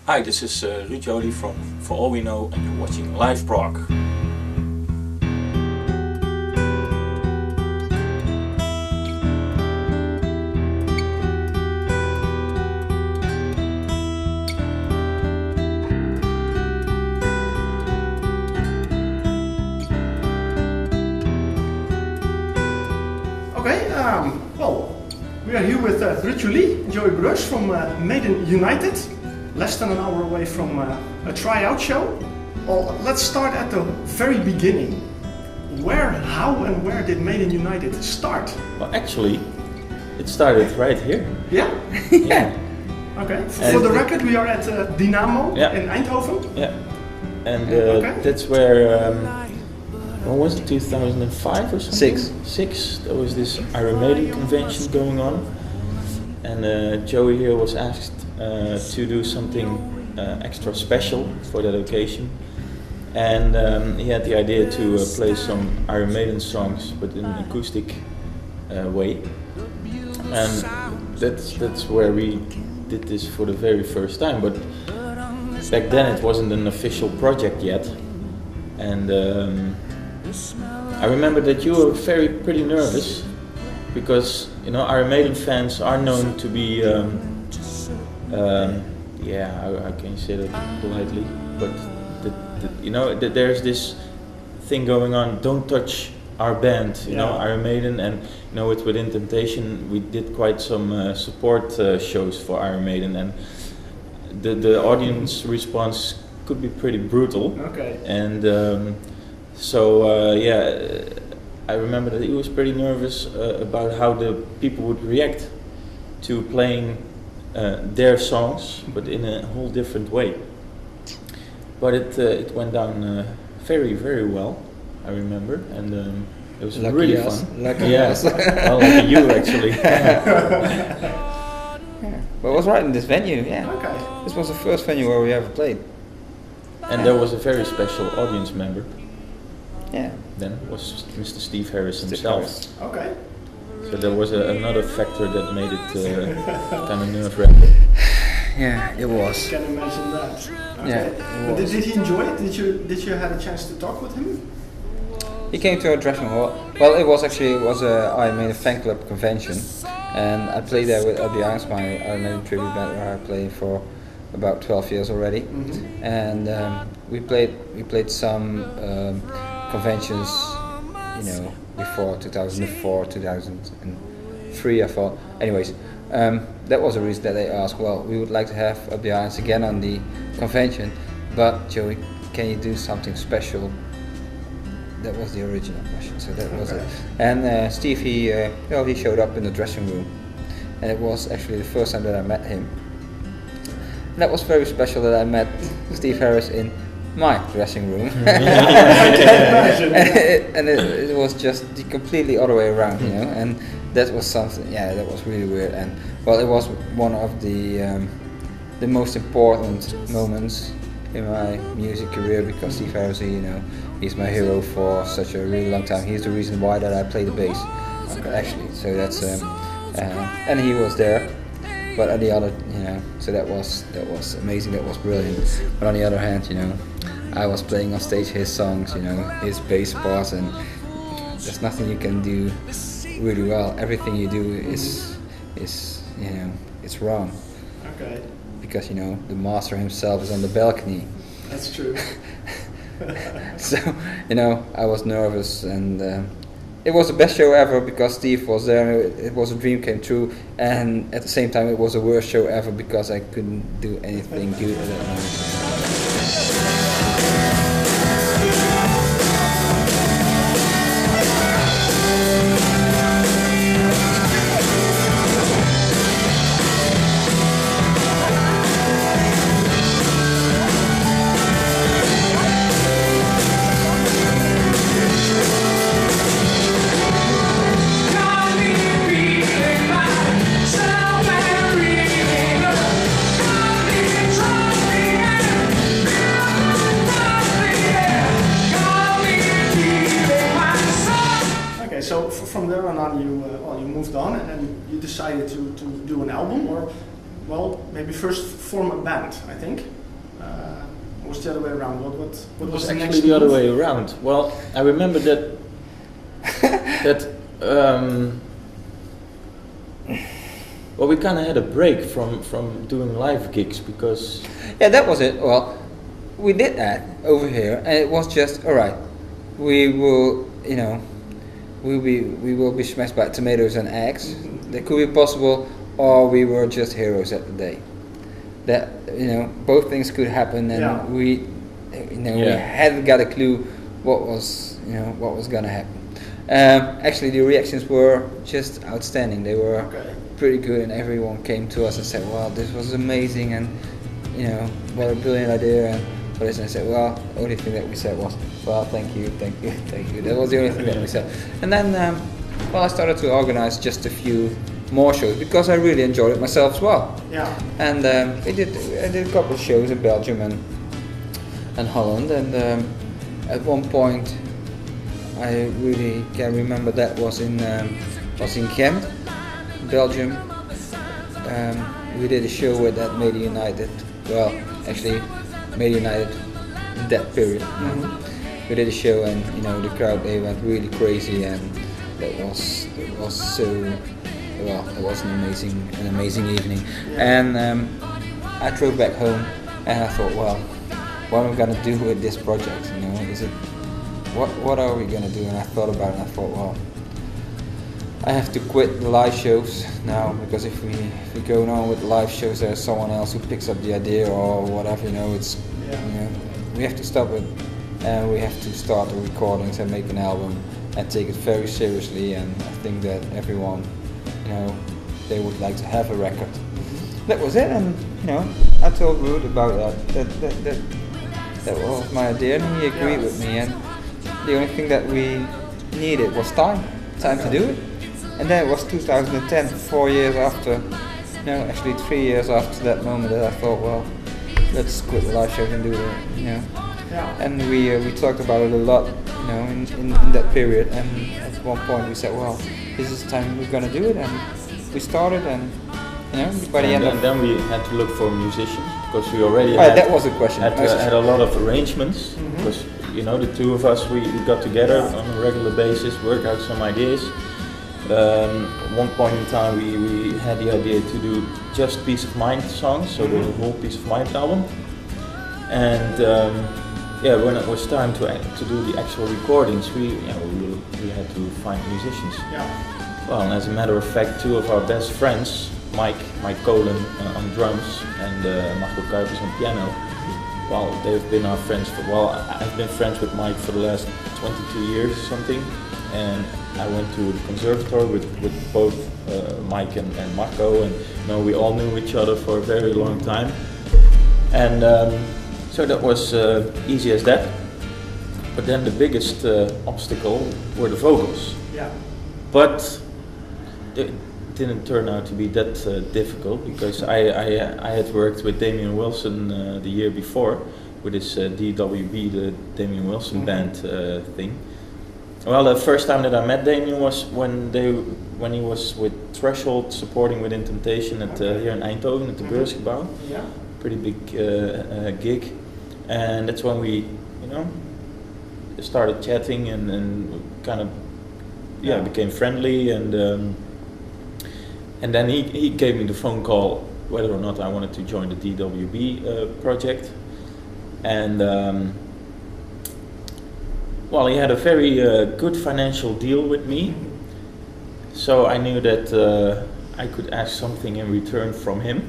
Hi, this is Ruud Jolie from For All We Know, and you're watching Live Prog. Well, we are here with Jolie and Joey Bruers from Maiden United, less than an hour away from a tryout show. Well, let's start at the very beginning. Where, how and where did Maiden United start? Well, actually, it started right here. Yeah? Yeah. Okay. For the record, we are at Dynamo in Eindhoven. Yeah. And that's where... when was it, 2005 or something? Six. There was this Iron Maiden convention going on, and Joey here was asked to do something extra special for that occasion, and he had the idea to play some Iron Maiden songs, but in an acoustic way, and that's where we did this for the very first time. But back then it wasn't an official project yet, and I remember that you were pretty nervous, because Iron Maiden fans are known to be, how can you say that politely? But there's this thing going on. Don't touch our band, Iron Maiden, and Within Temptation, we did quite some support shows for Iron Maiden, and the audience response could be pretty brutal. Okay. And I remember that he was pretty nervous about how the people would react to playing their songs, but in a whole different way. But it went down very, very well, I remember, and it was lucky really us. fun. Lucky us. Well, lucky you actually. Well, it was right in this venue, yeah. Okay. This was the first venue where we ever played. And there was a very special audience member. Yeah. Then it was Mr. Steve Harris himself. Okay. So there was another factor that made it kind of nerve-wracking. Yeah, it was. I can imagine that. Okay. Yeah, But did he enjoy it? Did you have a chance to talk with him? He came to our dressing hall. Well, it was a Iron Maiden Fanclub convention, and I played there with LB Irons, my Iron Maiden tribute band, where I played for about 12 years already. Mm-hmm. And we played some conventions, before 2004, 2003, I thought. Anyways, that was the reason that they asked, well, we would like to have LB Irons again on the convention, but Joey, can you do something special? That was the original question, so that was it. And Steve, he showed up in the dressing room, and it was actually the first time that I met him. And that was very special that I met Steve Harris in my dressing room. And it was just the completely other way around, and that was something, that was really weird. And well, it was one of the most important moments in my music career, because Steve Harris, he's my hero for such a really long time. He's the reason why that I play the bass, actually. So that's and he was there. But on the other, so that was amazing. That was brilliant. But on the other hand, I was playing on stage his songs, his bass parts, and there's nothing you can do really well. Everything you do is it's wrong. Okay. Because the master himself is on the balcony. That's true. So I was nervous, and it was the best show ever because Steve was there. It was a dream came true, and at the same time it was the worst show ever because I couldn't do anything good at that moment. From there on you moved on, and then you decided to do an album, or well, maybe first form a band, I think. Or was the other way around? What was the next actually the other move? way around. Well, I remember that well, we kind of had a break from doing live gigs because Yeah, that was it. Well, we did that over here, and it was just alright. We will, we will be smashed by tomatoes and eggs. That could be possible, or we were just heroes at the day. That both things could happen, and we hadn't got a clue what was gonna happen. Actually, the reactions were just outstanding. They were pretty good, and everyone came to us and said, "Wow, this was amazing," and what a brilliant idea. And I said, "Well, the only thing that we said was, well, thank you." That was the only thing that we said. And then, I started to organize just a few more shows because I really enjoyed it myself as well. Yeah. And I did a couple of shows in Belgium and Holland, and at one point I really can remember that was in Ghent, Belgium. We did a show with that Maiden United. Well, actually, Maiden United in that period. We did a show, and the crowd, they went really crazy, and that was so. Well, it was an amazing evening. And I drove back home, and I thought, well, what am I gonna do with this project? Is it what are we gonna do? And I thought about it, and I thought, well, I have to quit the live shows now, because if we go on with live shows, there's someone else who picks up the idea or whatever. We have to stop it, and we have to start the recordings and make an album and take it very seriously. And I think that everyone, they would like to have a record. That was it, and I told Ruud about that was my idea, and he agreed with me. And the only thing that we needed was time to do it. And then it was 2010, 4 years after, actually 3 years after that moment, that I thought, well, let's quit the live shows and do it, And we talked about it a lot, in that period. And at one point we said, well, this is the time we're gonna do it, and we started, and by the end of then we had to look for musicians because we already that was a question. had a lot of arrangements because the two of us we got together on a regular basis, work out some ideas. At one point in time we had the idea to do just Peace of Mind songs, so the whole Peace of Mind album. And when it was time to do the actual recordings, we had to find musicians. Yeah. Well, and as a matter of fact, two of our best friends, Mike Colin on drums and Marco Kuipers on piano, well, they've been our friends for, I've been friends with Mike for the last 22 years or something, and I went to the conservatory with both Mike and Marco, and we all knew each other for a very long time, and so that was easy as that. But then the biggest obstacle were the vocals. Yeah. But it didn't turn out to be that difficult, because I had worked with Damian Wilson the year before with his DWB, the Damian Wilson band thing. Well, the first time that I met Damian was when he was with Threshold supporting Within Temptation at here in Eindhoven at the Beursgebouw. Yeah. Pretty big gig, and that's when we started chatting and kind of became friendly, and then he gave me the phone call whether or not I wanted to join the DWB project, and he had a very good financial deal with me, so I knew that I could ask something in return from him.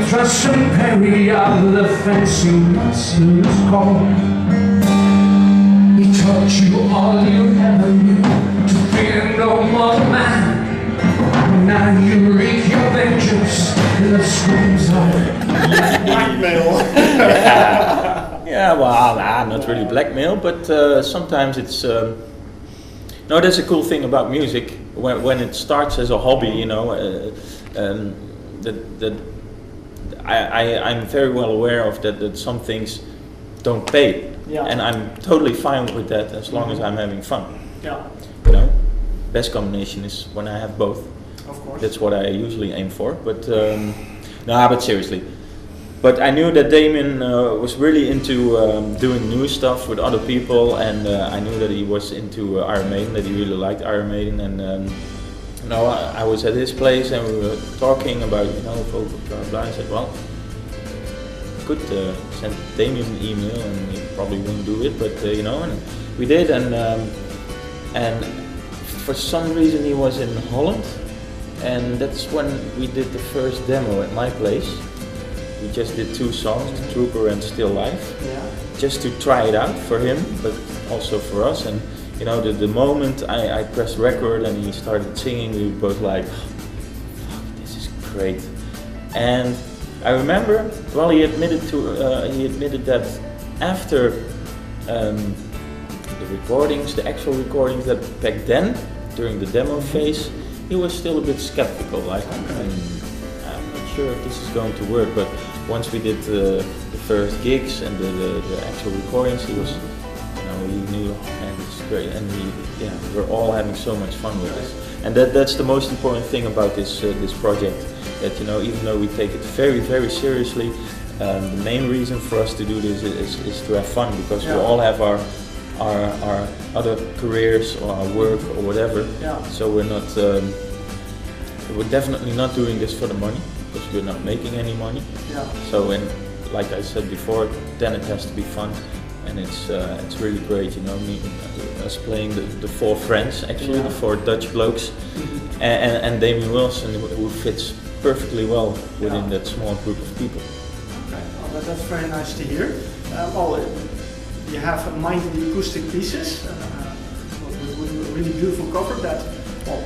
Trust and Perry are the fancy masters call. He taught you all you ever knew to fear no more man. Now you wreak your vengeance in the screams of blackmail. Not really blackmail, but sometimes it's. That's a cool thing about music. when it starts as a hobby, you know, I'm very well aware of that some things don't pay, and I'm totally fine with that as long as I'm having fun. Yeah. You know, best combination is when I have both. Of course. That's what I usually aim for. But but seriously. But I knew that Damian was really into doing new stuff with other people, and I knew that he was into Iron Maiden, that he really liked Iron Maiden, and I was at his place and we were talking about, you know, vocal blah blah. I said, well, could send Damian an email, and he probably won't do it, but you know, and we did, and for some reason he was in Holland, and that's when we did the first demo at my place. We just did 2 songs, Trooper and Still Life, just to try it out for him, but also for us. And you know, the moment I pressed record and he started singing, we were both like, fuck, this is great. And I remember, well, he admitted that after the recordings, the actual recordings, that back then, during the demo phase, he was still a bit skeptical, like, I'm not sure if this is going to work, but once we did the first gigs and the actual recordings, he was, you know, he knew, man, this is great, and we're all having so much fun with this. And that's the most important thing about this project, that, you know, even though we take it very, very seriously, the main reason for us to do this is to have fun, because we all have our other careers or our work or whatever. So we're definitely not doing this for the money, because we're not making any money. So, and like I said before, then it has to be fun, and it's really great, you know, us playing the 4 friends, actually, the 4 Dutch blokes, and Damian Wilson, who fits perfectly well within that small group of people. Okay, well, that's very nice to hear. You have Mind the Acoustic Pieces, with a really beautiful cover that, well,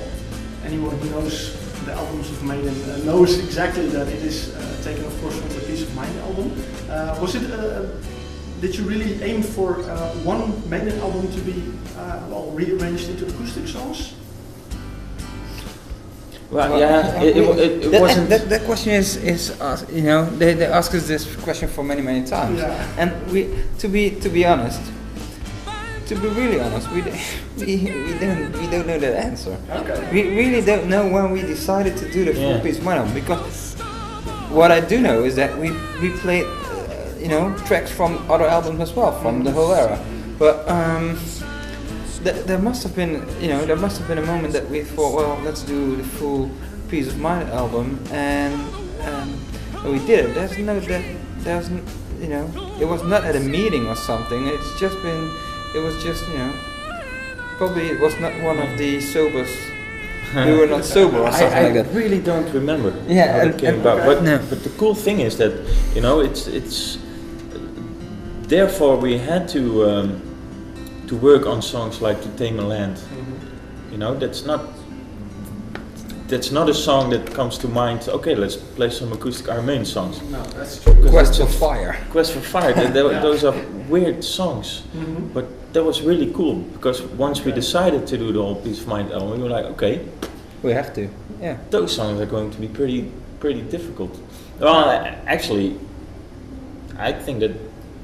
anyone who knows the albums of Maiden knows exactly that it is taken, of course, from the Piece of Mind album. Did you really aim for one Maiden album to be rearranged into acoustic songs? Well, it wasn't. That question is you know, they ask us this question for many times, and to be honest, to be really honest, we don't know that answer. Okay. We really don't know when we decided to do the full Piece of Mind album, because what I do know is that we played you know, tracks from other albums as well, from the whole era, but there must have been, you know, a moment that we thought, well, let's do the full Piece of Mind album, and we did it. You know, it was not at a meeting or something. It was just, you know, probably it was not one of the sobers. We were not sober or something like that. I really don't remember how it came about. But the cool thing is that, you know, it's therefore we had to work on songs like To Tame a Land. You know, that's not a song that comes to mind. Okay, let's play some acoustic Iron Maiden songs. No, that's true. Quest for Fire. Quest for Fire. Those are weird songs, but that was really cool, because once we decided to do the whole Piece of Mind album, we were like, okay, we have to. Yeah. Those songs are going to be pretty difficult. Well, actually, I think that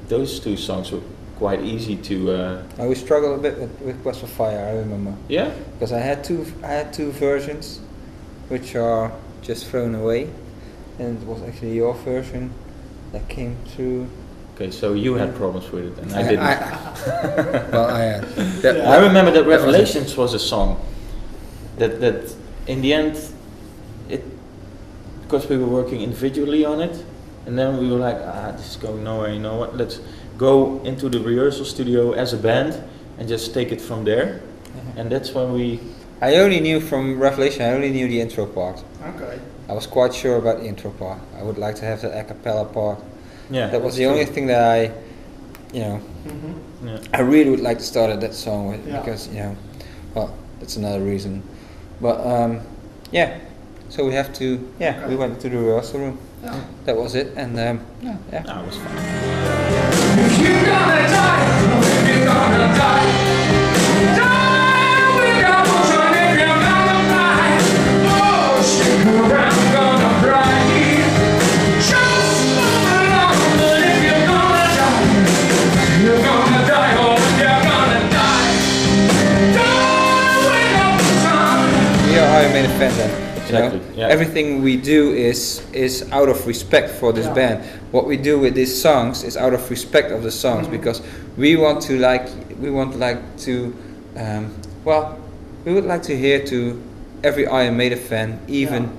those 2 songs were quite easy to. We struggled a bit with Quest for Fire, I remember. Yeah. Because I had two versions, which are just thrown away, and it was actually your version that came through. Okay, so you had problems with it, and I didn't. Well, I had. I remember that Revelations was a song that in the end, because we were working individually on it, and then we were like, this is going nowhere. You know what? Let's go into the rehearsal studio as a band and just take it from there. And that's when we. I only knew from Revelation. I only knew the intro part. Okay. I was quite sure about the intro part. I would like to have the a cappella part. Yeah. That was the only thing that I, you know, I really would like to start at that song with, because, you know, well, that's another reason. But so we have to, we went to the rehearsal room. Yeah. That was it, and that was fun. If you're gonna die, if you're gonna die, die without motion. If you're gonna Exactly. You know? Everything we do is out of respect for this band. What we do with these songs is out of respect of the songs, because we want to we would like to hear to every Iron Maiden fan, even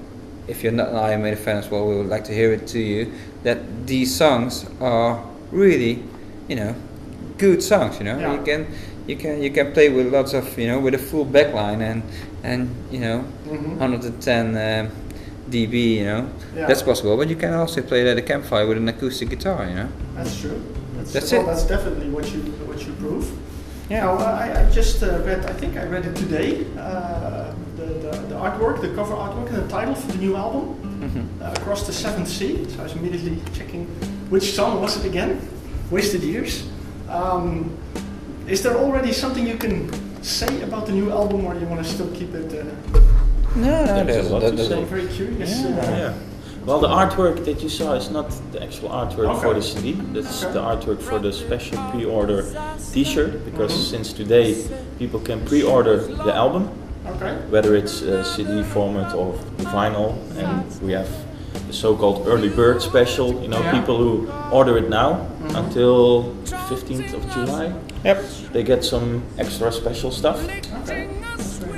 if you're not an Iron Maiden fan as well, we would like to hear it to you, that these songs are really, you know, good songs. You know, you can play with lots of, you know, with a full backline and you know, 110 dB. You know, that's possible. But you can also play it at a campfire with an acoustic guitar. You know, that's true. That's it. That's definitely what you prove. Yeah. Now, I just read. I think I read it today. The artwork, the cover artwork, and the title for the new album, Across the Seventh Sea. So I was immediately checking which song was it again. Wasted Years. Is there already something you can say about the new album, or do you want to still keep it? No, there's a lot to say. I'm very curious. Well, the artwork that you saw is not the actual artwork for the CD. That's the artwork for the special pre-order T-shirt, because since today people can pre-order the album, whether it's CD format or vinyl, and we have the so-called early bird special. You know, people who order it now until 15th of July, they get some extra special stuff.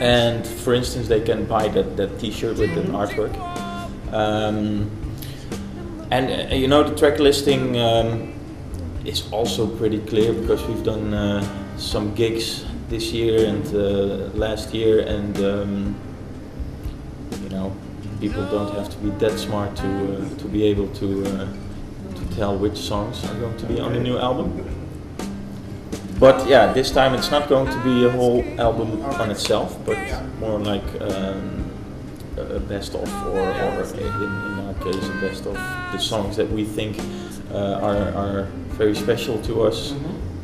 And for instance, they can buy that T-shirt with the artwork. And you know, the track listing is also pretty clear, because we've done some gigs this year and last year, and you know, people don't have to be that smart to be able to tell which songs are going to be on the new album. But yeah, this time it's not going to be a whole album on itself, but more like a best of, or in our case, a best of the songs that we think are very special to us,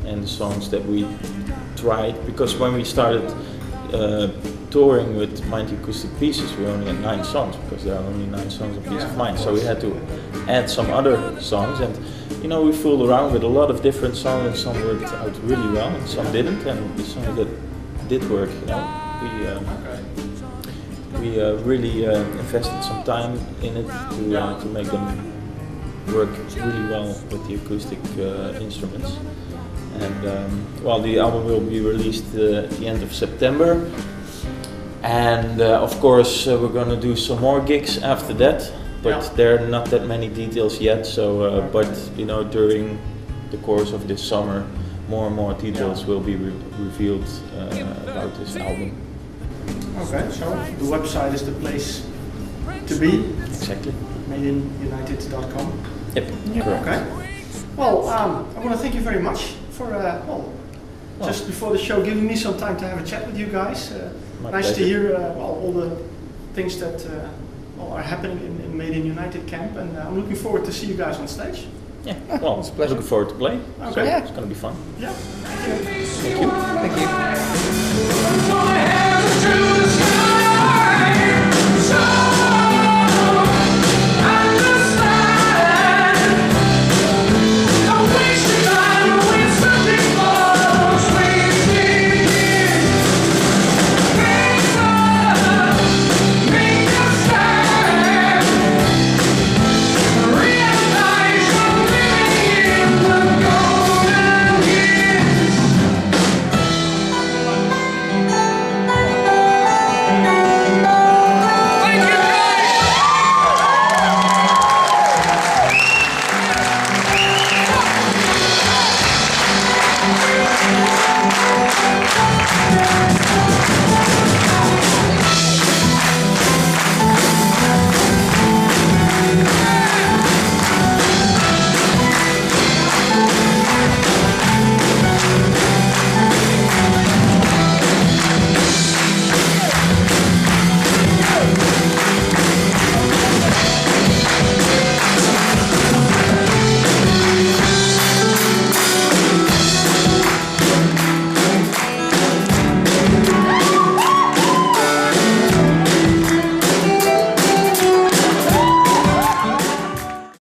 and the songs that we tried. Because when we started touring with Mind the Acoustic Pieces, we only had 9 songs, because there are only 9 songs on Peace of Mind. So we had to add some other songs, and you know, we fooled around with a lot of different songs, and some worked out really well, and some didn't. And the songs that did work, you know, we really invested some time in it to make them work really well with the acoustic instruments. And well, the album will be released at the end of September, and of course we're going to do some more gigs after that, but there are not that many details yet. So, but you know, during the course of this summer, more and more details will be revealed about this album. Okay, so the website is the place to be. Exactly. MaidenUnited.com. Yep. Correct. Okay. Well, I want to thank you very much for just before the show, giving me some time to have a chat with you guys. Nice to hear all the things that are happening in Maiden United camp, and I'm looking forward to see you guys on stage. Yeah. Well, it's a pleasure. Looking forward to play. Okay. So it's going to be fun. Yeah. Thank you. Thank you. Thank you.